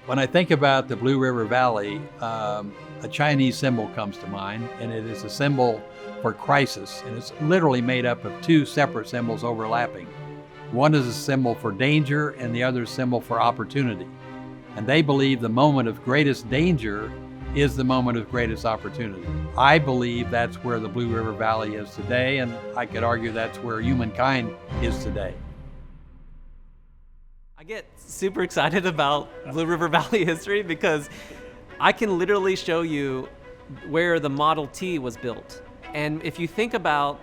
When I think about the Blue River Valley, a Chinese symbol comes to mind, and it is a symbol for crisis, and it's literally made up of two separate symbols overlapping. One is a symbol for danger, and the other is a symbol for opportunity. And they believe the moment of greatest danger is the moment of greatest opportunity. I believe that's where the Blue River Valley is today, and I could argue that's where humankind is today. I get super excited about Blue River Valley history because I can literally show you where the Model T was built. And if you think about,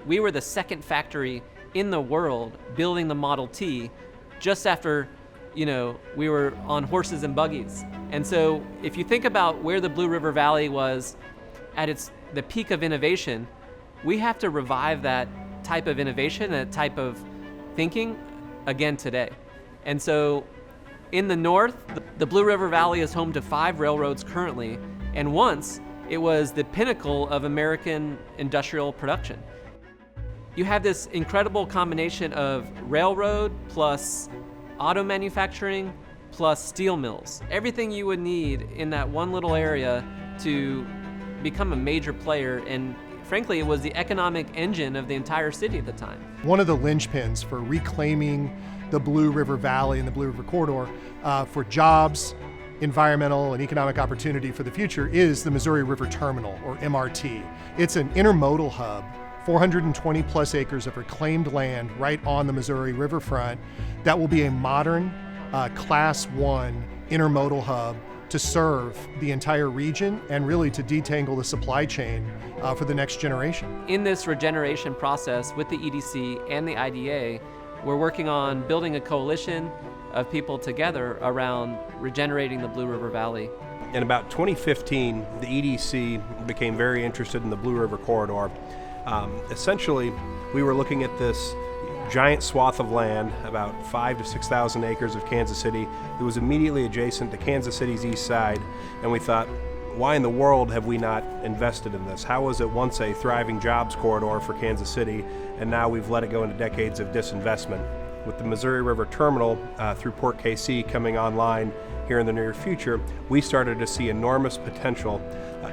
we were the second factory in the world building the Model T just after, we were on horses and buggies. And so if you think about where the Blue River Valley was at the peak of innovation, we have to revive that type of innovation, that type of thinking again today. And so in the north, the Blue River Valley is home to 5 railroads currently, and once it was the pinnacle of American industrial production. You have this incredible combination of railroad plus auto manufacturing plus steel mills. Everything you would need in that one little area to become a major player, and frankly, it was the economic engine of the entire city at the time. One of the linchpins for reclaiming the Blue River Valley and the Blue River Corridor for jobs, environmental and economic opportunity for the future is the Missouri River Terminal, or MRT. It's an intermodal hub, 420 plus acres of reclaimed land right on the Missouri riverfront that will be a modern Class 1 intermodal hub to serve the entire region and really to detangle the supply chain for the next generation. In this regeneration process with the EDC and the IDA, we're working on building a coalition of people together around regenerating the Blue River Valley. In about 2015, the EDC became very interested in the Blue River Corridor. Essentially, we were looking at this giant swath of land, about 5,000 to 6,000 acres of Kansas City. It was immediately adjacent to Kansas City's east side, and we thought, why in the world have we not invested in this? How was it once a thriving jobs corridor for Kansas City, and now we've let it go into decades of disinvestment? With the Missouri River Terminal through Port KC coming online here in the near future, we started to see enormous potential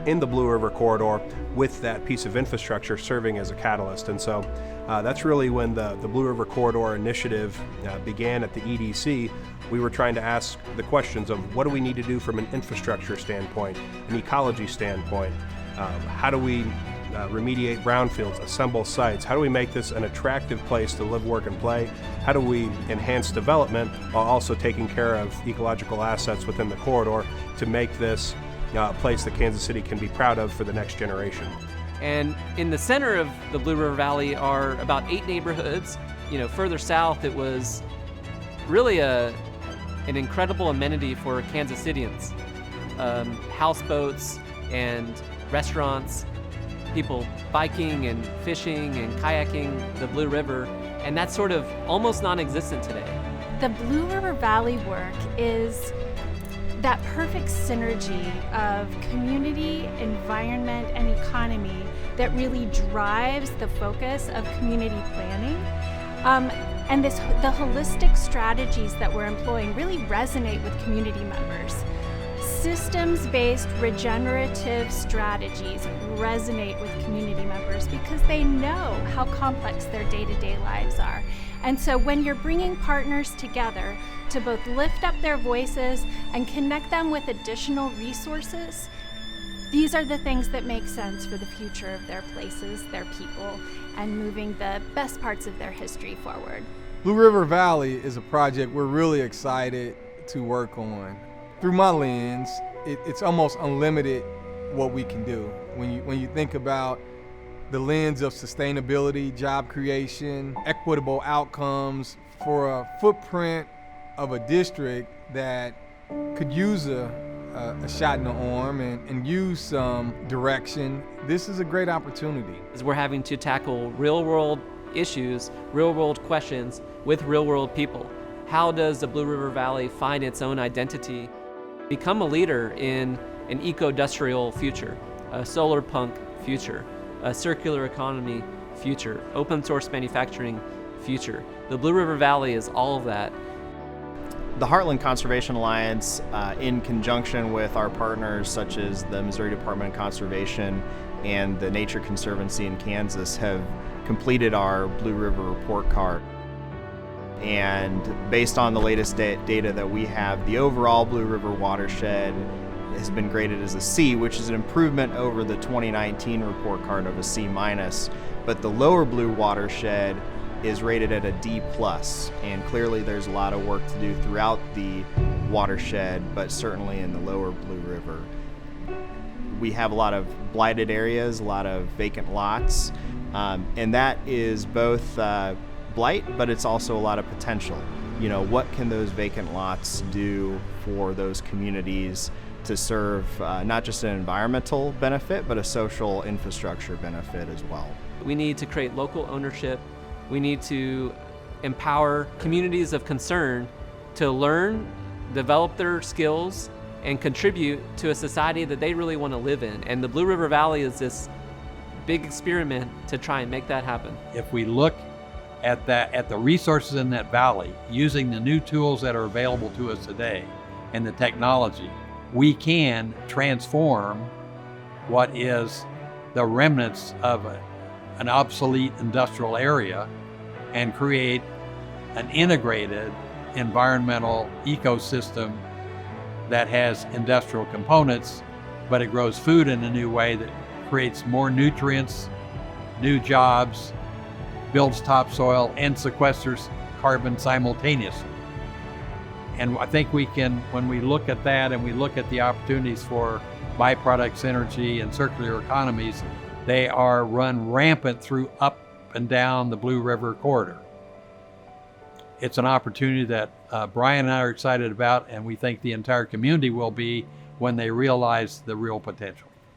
in the Blue River Corridor with that piece of infrastructure serving as a catalyst. And so that's really when the Blue River Corridor initiative began at the EDC. We were trying to ask the questions of what do we need to do from an infrastructure standpoint, an ecology standpoint, how do we remediate brownfields, assemble sites, how do we make this an attractive place to live, work, and play, how do we enhance development while also taking care of ecological assets within the corridor to make this a place that Kansas City can be proud of for the next generation. And in the center of the Blue River Valley are about 8 neighborhoods. Further south, it was really an incredible amenity for Kansas Citians. Houseboats and restaurants, people biking and fishing and kayaking the Blue River, and that's sort of almost non-existent today. The Blue River Valley work is that perfect synergy of community, environment, and economy that really drives the focus of community planning. And the holistic strategies that we're employing really resonate with community members. Systems-based regenerative strategies resonate with community members because they know how complex their day-to-day lives are. And so when you're bringing partners together to both lift up their voices and connect them with additional resources, these are the things that make sense for the future of their places, their people, and moving the best parts of their history forward. Blue River Valley is a project we're really excited to work on. Through my lens, it's almost unlimited what we can do. When you think about the lens of sustainability, job creation, equitable outcomes for a footprint of a district that could use a shot in the arm and use some direction, this is a great opportunity. We're having to tackle real-world issues, real-world questions with real-world people. How does the Blue River Valley find its own identity, become a leader in an eco-industrial future, a solar punk future, a circular economy future, open source manufacturing future? The Blue River Valley is all of that. The Heartland Conservation Alliance, in conjunction with our partners such as the Missouri Department of Conservation and the Nature Conservancy in Kansas, have completed our Blue River Report Card. And based on the latest data that we have, the overall Blue River watershed has been graded as a C, which is an improvement over the 2019 report card of a C-. But the lower Blue watershed is rated at a D+, and clearly there's a lot of work to do throughout the watershed, but certainly in the lower Blue River. We have a lot of blighted areas, a lot of vacant lots, and that is both blight, but it's also a lot of potential. You know, what can those vacant lots do for those communities to serve not just an environmental benefit, but a social infrastructure benefit as well? We need to create local ownership. We need to empower communities of concern to learn, develop their skills, and contribute to a society that they really want to live in. And the Blue River Valley is this big experiment to try and make that happen. If we look at the resources in that valley, using the new tools that are available to us today and the technology, we can transform what is the remnants of an obsolete industrial area and create an integrated environmental ecosystem that has industrial components, but it grows food in a new way that creates more nutrients, new jobs, builds topsoil, and sequesters carbon simultaneously. And I think we can, when we look at that and we look at the opportunities for byproduct synergy and circular economies, they are run rampant through up and down the Blue River corridor. It's an opportunity that Brian and I are excited about, and we think the entire community will be when they realize the real potential.